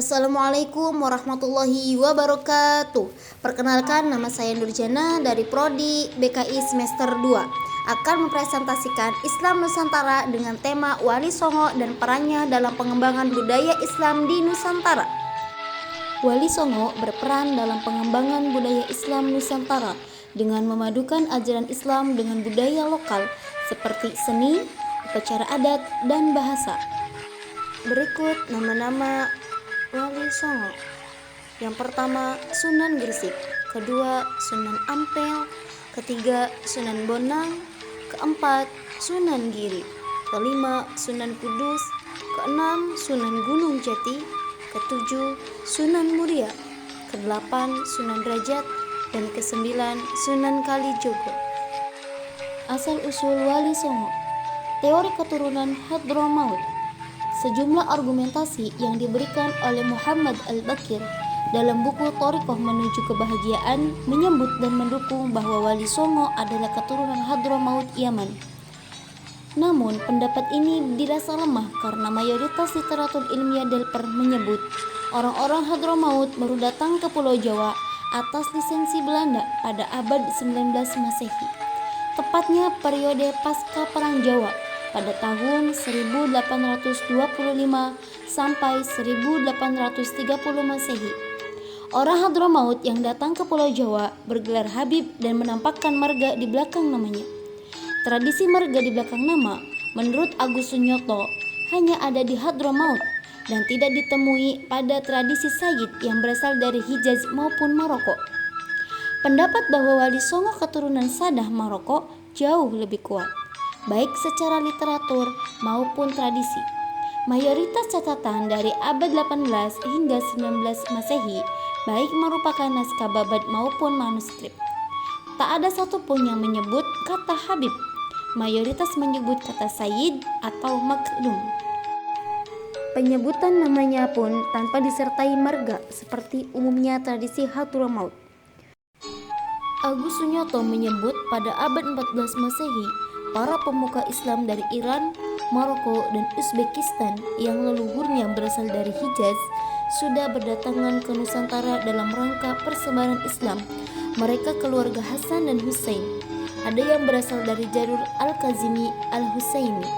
Assalamualaikum warahmatullahi wabarakatuh. Perkenalkan, nama saya Nurjana dari Prodi BKI semester 2 akan mempresentasikan Islam Nusantara dengan tema Wali Songo dan perannya dalam pengembangan budaya Islam di Nusantara. Wali Songo berperan dalam pengembangan budaya Islam Nusantara dengan memadukan ajaran Islam dengan budaya lokal seperti seni, upacara adat, dan bahasa. Berikut nama-nama Wali Songo. Yang pertama, Sunan Gresik. Kedua, Sunan Ampel. Ketiga, Sunan Bonang. Keempat, Sunan Giri. Kelima, Sunan Kudus. Keenam, Sunan Gunung Jati. Ketujuh, Sunan Muria. Kedelapan, Sunan Derajat. Dan kesembilan, Sunan Kalijogo. Asal-usul Wali Songo. Teori keturunan Hadramaut. Sejumlah argumentasi yang diberikan oleh Muhammad Al-Bakir dalam buku Thariqah Menuju Kebahagiaan menyebut dan mendukung bahwa Wali Songo adalah keturunan Hadramaut Yaman. Namun, pendapat ini dirasa lemah karena mayoritas literatur ilmiah Delper menyebut orang-orang Hadramaut baru datang ke Pulau Jawa atas lisensi Belanda pada abad 19 Masehi, tepatnya periode pasca Perang Jawa pada tahun 1825 sampai 1830 Masehi. Orang Hadramaut yang datang ke Pulau Jawa bergelar Habib dan menampakkan marga di belakang namanya. Tradisi marga di belakang nama, menurut Agus Sunyoto, hanya ada di Hadramaut dan tidak ditemui pada tradisi Sayyid yang berasal dari Hijaz maupun Maroko. Pendapat bahwa Wali Songo keturunan Sadah Maroko jauh lebih kuat, baik secara literatur maupun tradisi. Mayoritas catatan dari abad 18 hingga 19 Masehi baik merupakan naskah babad maupun manuskrip. Tak ada satupun yang menyebut kata Habib. Mayoritas menyebut kata Sayyid atau Makdum. Penyebutan namanya pun tanpa disertai marga seperti umumnya tradisi Hadramaut. Agus Sunyoto menyebut pada abad 14 Masehi para pemuka Islam dari Iran, Maroko, dan Uzbekistan yang leluhurnya berasal dari Hijaz sudah berdatangan ke Nusantara dalam rangka persebaran Islam. Mereka keluarga Hasan dan Husain. Ada yang berasal dari jalur Al-Kazimi Al-Husaini.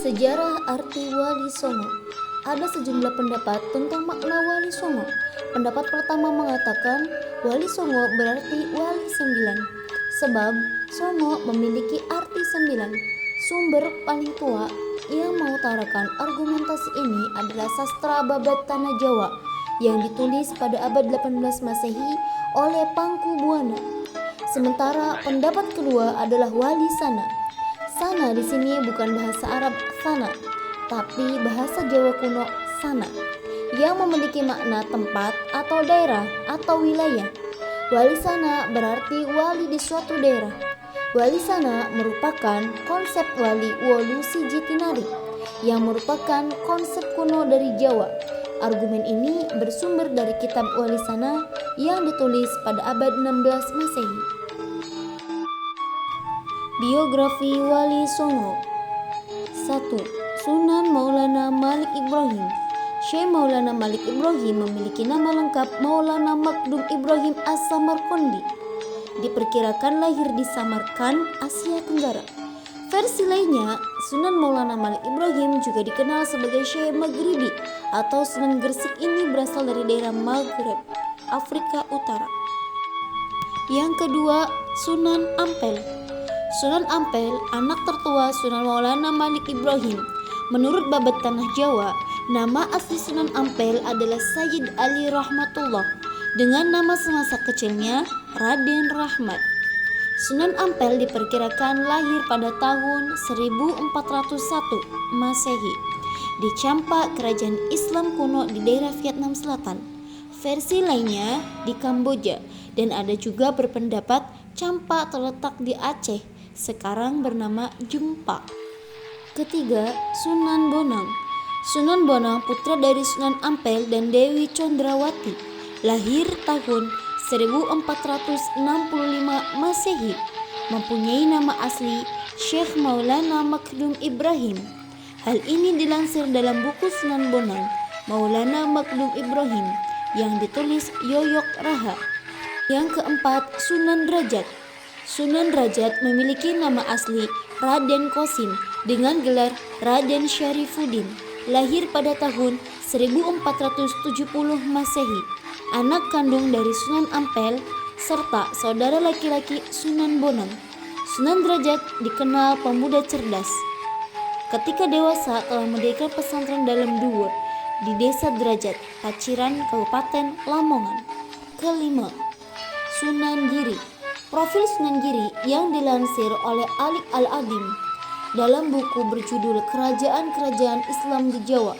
Sejarah arti Wali Songo. Ada sejumlah pendapat tentang makna Wali Songo. Pendapat pertama mengatakan Wali Songo berarti Wali 9. Sebab Songo memiliki arti 9. Sumber paling tua yang mengutarakan argumentasi ini adalah sastra Babad Tanah Jawa yang ditulis pada abad 18 Masehi oleh Pangku Buana. Sementara pendapat kedua adalah Wali Sana. Sana di sini bukan bahasa Arab sana, tapi bahasa Jawa kuno sana, yang memiliki makna tempat atau daerah atau wilayah. Wali Sana berarti wali di suatu daerah. Wali Sana merupakan konsep wali wolu siji tinari yang merupakan konsep kuno dari Jawa. Argumen ini bersumber dari kitab Wali Sana yang ditulis pada abad 16 Masehi. Biografi Wali Songo. 1. Sunan Maulana Malik Ibrahim. Syekh Maulana Malik Ibrahim memiliki nama lengkap Maulana Makdum Ibrahim As-Samarqandi. Diperkirakan lahir di Samarkand, Asia Tenggara. Versi lainnya, Sunan Maulana Malik Ibrahim juga dikenal sebagai Syekh Maghribi atau Sunan Gresik ini berasal dari daerah Maghreb, Afrika Utara. Yang kedua, Sunan Ampel. Sunan Ampel, anak tertua Sunan Maulana Malik Ibrahim. Menurut Babad Tanah Jawa, nama asli Sunan Ampel adalah Sayyid Ali Rahmatullah dengan nama semasa kecilnya Raden Rahmat. Sunan Ampel diperkirakan lahir pada tahun 1401 Masehi di Champa, kerajaan Islam kuno di daerah Vietnam Selatan. Versi lainnya di Kamboja, dan ada juga berpendapat Champa terletak di Aceh, sekarang bernama Jempa. Ketiga, Sunan Bonang. Sunan Bonang putra dari Sunan Ampel dan Dewi Condrawati, lahir tahun 1465 Masehi, mempunyai nama asli Syekh Maulana Makdum Ibrahim. Hal ini dilansir dalam buku Sunan Bonang Maulana Magdum Ibrahim yang ditulis Yoyok Raha. Yang keempat, Sunan Derajat. Sunan Derajat memiliki nama asli Raden Qasim dengan gelar Raden Syarifuddin. Lahir pada tahun 1470 Masehi. Anak kandung dari Sunan Ampel serta saudara laki-laki Sunan Bonang. Sunan Derajat dikenal pemuda cerdas. Ketika dewasa telah mendirikan pesantren dalam Duwur di Desa Derajat, Paciran, Kabupaten Lamongan. Kelima, Sunan Giri. Profil Sunan Giri yang dilansir oleh Alik Al-Adim dalam buku berjudul Kerajaan-Kerajaan Islam di Jawa.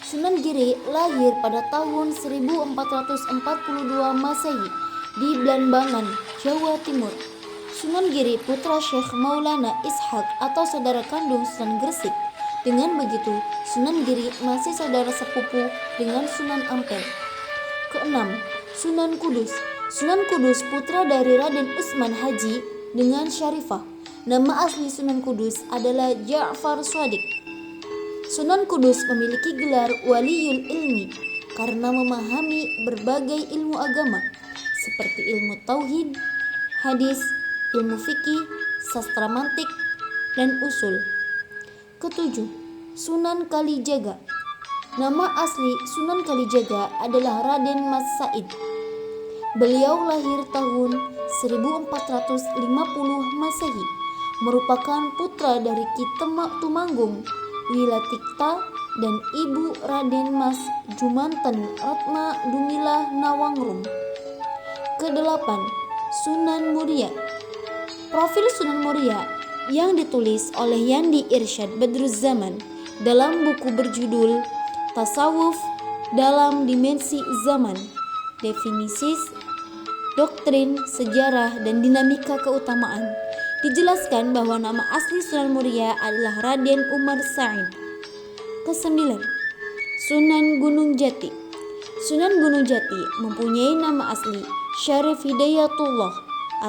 Sunan Giri lahir pada tahun 1442 Masehi di Blambangan, Jawa Timur. Sunan Giri putra Syekh Maulana Ishak atau saudara kandung Sunan Gresik. Dengan begitu, Sunan Giri masih saudara sepupu dengan Sunan Ampel. Keenam, Sunan Kudus. Sunan Kudus putra dari Raden Utsman Haji dengan Syarifah. Nama asli Sunan Kudus adalah Ja'far Shadiq. Sunan Kudus memiliki gelar Waliyul Ilmi karena memahami berbagai ilmu agama seperti ilmu tauhid, hadis, ilmu fikih, sastra mantik, dan usul. Ketujuh, Sunan Kalijaga. Nama asli Sunan Kalijaga adalah Raden Mas Said. Beliau lahir tahun 1450 Masehi, merupakan putra dari Ki Tumanggung Wilatikta dan Ibu Raden Mas Jumanten Ratna Dumilah Nawangrum. Kedelapan, Sunan Muria. Profil Sunan Muria yang ditulis oleh Yandi Irsyad Badruzzaman dalam buku berjudul Tasawuf dalam Dimensi Zaman, Definisi, Doktrin, Sejarah, dan Dinamika Keutamaan. Dijelaskan bahwa nama asli Sunan Muria adalah Raden Umar Sa'id. Kesembilan, Sunan Gunung Jati. Sunan Gunung Jati mempunyai nama asli Syarif Hidayatullah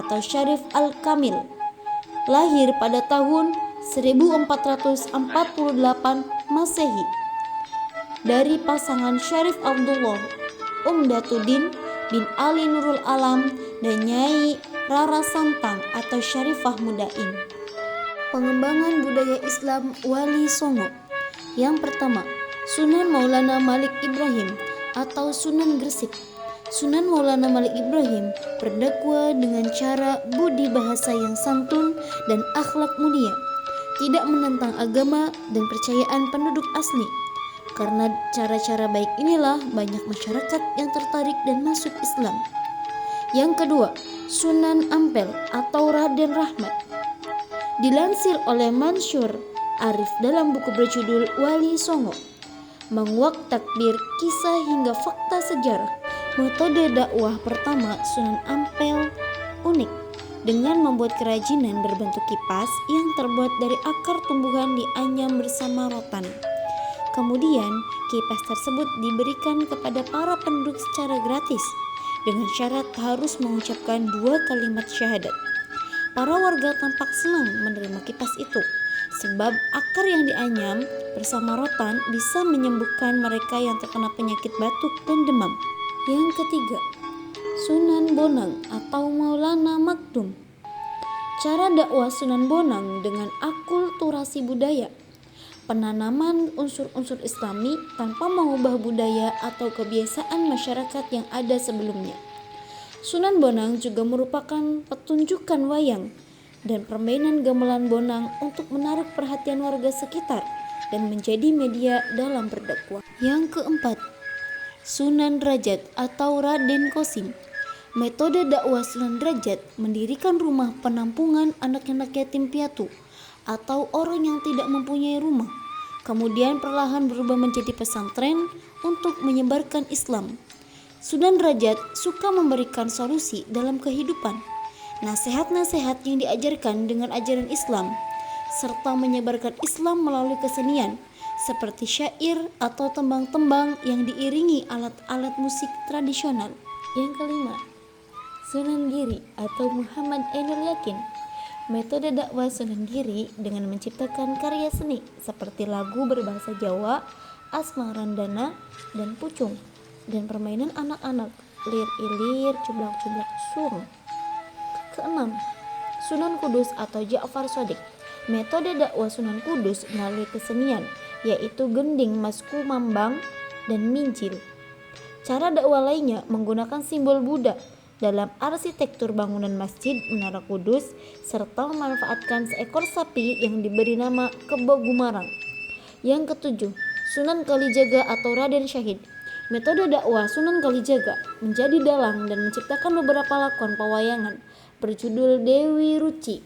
atau Syarif Al-Kamil. Lahir pada tahun 1448 Masehi dari pasangan Syarif Abdullah Umdatuddin bin Ali Nurul Alam dan Nyai Rara Santang atau Syarifah Mudain. Pengembangan budaya Islam Wali Songo. Yang pertama, Sunan Maulana Malik Ibrahim atau Sunan Gresik. Sunan Maulana Malik Ibrahim berdakwah dengan cara budi bahasa yang santun dan akhlak mulia, tidak menentang agama dan percayaan penduduk asli. Karena cara-cara baik inilah banyak masyarakat yang tertarik dan masuk Islam. Yang kedua, Sunan Ampel atau Raden Rahmat. Dilansir oleh Mansur Arif dalam buku berjudul Wali Songo, menguak takbir, kisah hingga fakta sejarah. Metode dakwah pertama Sunan Ampel unik dengan membuat kerajinan berbentuk kipas yang terbuat dari akar tumbuhan dianyam bersama rotan. Kemudian kipas tersebut diberikan kepada para penduduk secara gratis dengan syarat harus mengucapkan 2 kalimat syahadat. Para warga tampak senang menerima kipas itu sebab akar yang dianyam bersama rotan bisa menyembuhkan mereka yang terkena penyakit batuk dan demam. Yang ketiga, Sunan Bonang atau Maulana Magdum. Cara dakwah Sunan Bonang dengan akulturasi budaya, penanaman unsur-unsur Islami tanpa mengubah budaya atau kebiasaan masyarakat yang ada sebelumnya. Sunan Bonang juga merupakan pertunjukan wayang dan permainan gamelan Bonang untuk menarik perhatian warga sekitar dan menjadi media dalam berdakwah. Yang keempat, Sunan Derajat atau Raden Qasim. Metode dakwah Sunan Derajat mendirikan rumah penampungan anak-anak yatim piatu atau orang yang tidak mempunyai rumah, kemudian perlahan berubah menjadi pesantren untuk menyebarkan Islam. Sunan Derajat suka memberikan solusi dalam kehidupan, nasihat-nasihat yang diajarkan dengan ajaran Islam, serta menyebarkan Islam melalui kesenian seperti syair atau tembang-tembang yang diiringi alat-alat musik tradisional. Yang kelima, Sunan Giri atau Muhammad Ainul Yakin. Metode dakwah Sunan Giri dengan menciptakan karya seni seperti lagu berbahasa Jawa asmarandana, dan pucung, dan permainan anak-anak lir-ilir, cublak-cublak surung. Keenam, Sunan Kudus atau Ja'far Shadiq. Metode dakwah Sunan Kudus melalui kesenian, yaitu gending, masku, mambang, dan minjil. Cara dakwah lainnya menggunakan simbol Buddha dalam arsitektur bangunan masjid Menara Kudus, serta memanfaatkan seekor sapi yang diberi nama Kebo Gumarang. Yang ketujuh, Sunan Kalijaga atau Raden Syahid. Metode dakwah Sunan Kalijaga menjadi dalang dan menciptakan beberapa lakon pewayangan berjudul Dewi Ruci,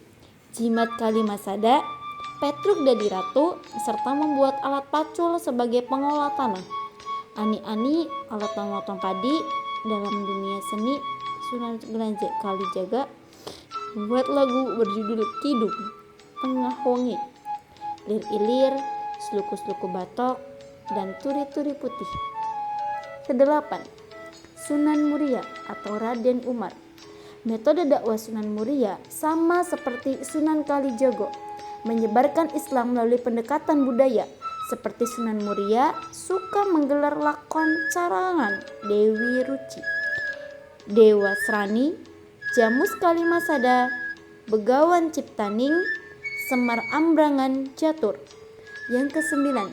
Jimat Kalimasada, Petruk Dadi Ratu, serta membuat alat pacul sebagai pengolah tanah. Ani-ani, alat pemotong padi. Dalam dunia seni, Sunan Kalijaga membuat lagu berjudul Kidung, Tengah Wengi, Lir-ilir, Sluku-sluku batok, dan Turi-turi putih. Kedelapan, Sunan Muria atau Raden Umar. Metode dakwah Sunan Muria sama seperti Sunan Kalijaga, menyebarkan Islam melalui pendekatan budaya. Seperti Sunan Muria suka menggelar lakon carangan Dewi Ruci, Dewa Srani, Jamus Kalimasada, Begawan Ciptaning, Semar Ambrangan Jatur. Yang kesembilan,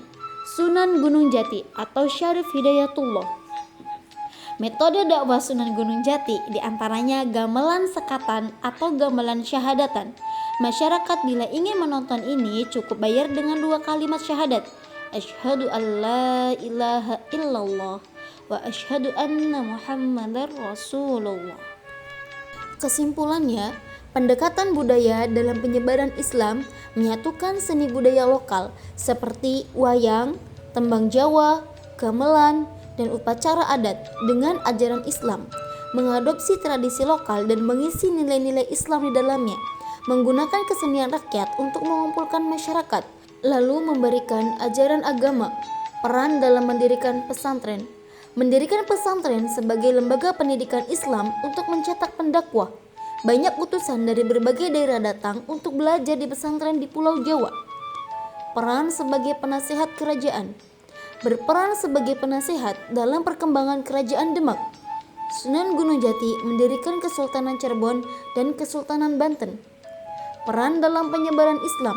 Sunan Gunung Jati atau Syarif Hidayatullah. Metode dakwah Sunan Gunung Jati diantaranya gamelan sekatan atau gamelan syahadatan. Masyarakat bila ingin menonton ini cukup bayar dengan 2 kalimat syahadat, asyhadu an la ilaha illallah wa asyhadu anna muhammadar rasulullah. Kesimpulannya, pendekatan budaya dalam penyebaran Islam menyatukan seni budaya lokal seperti wayang, tembang Jawa, gamelan, dan upacara adat dengan ajaran Islam, mengadopsi tradisi lokal dan mengisi nilai-nilai Islam di dalamnya, menggunakan kesenian rakyat untuk mengumpulkan masyarakat, lalu memberikan ajaran agama. Peran dalam mendirikan pesantren. Mendirikan pesantren sebagai lembaga pendidikan Islam untuk mencetak pendakwah. Banyak utusan dari berbagai daerah datang untuk belajar di pesantren di Pulau Jawa. Peran sebagai penasehat kerajaan. Berperan sebagai penasehat dalam perkembangan kerajaan Demak. Sunan Gunung Jati mendirikan Kesultanan Cirebon dan Kesultanan Banten. Peran dalam penyebaran Islam,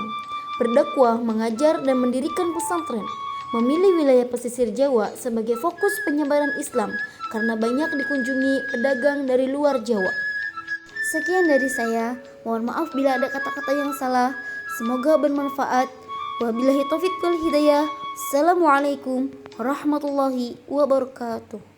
berdakwah, mengajar, dan mendirikan pesantren. Memilih wilayah pesisir Jawa sebagai fokus penyebaran Islam karena banyak dikunjungi pedagang dari luar Jawa. Sekian dari saya, mohon maaf bila ada kata-kata yang salah. Semoga bermanfaat. Wabillahi taufiq wal hidayah. Assalamualaikum warahmatullahi wabarakatuh.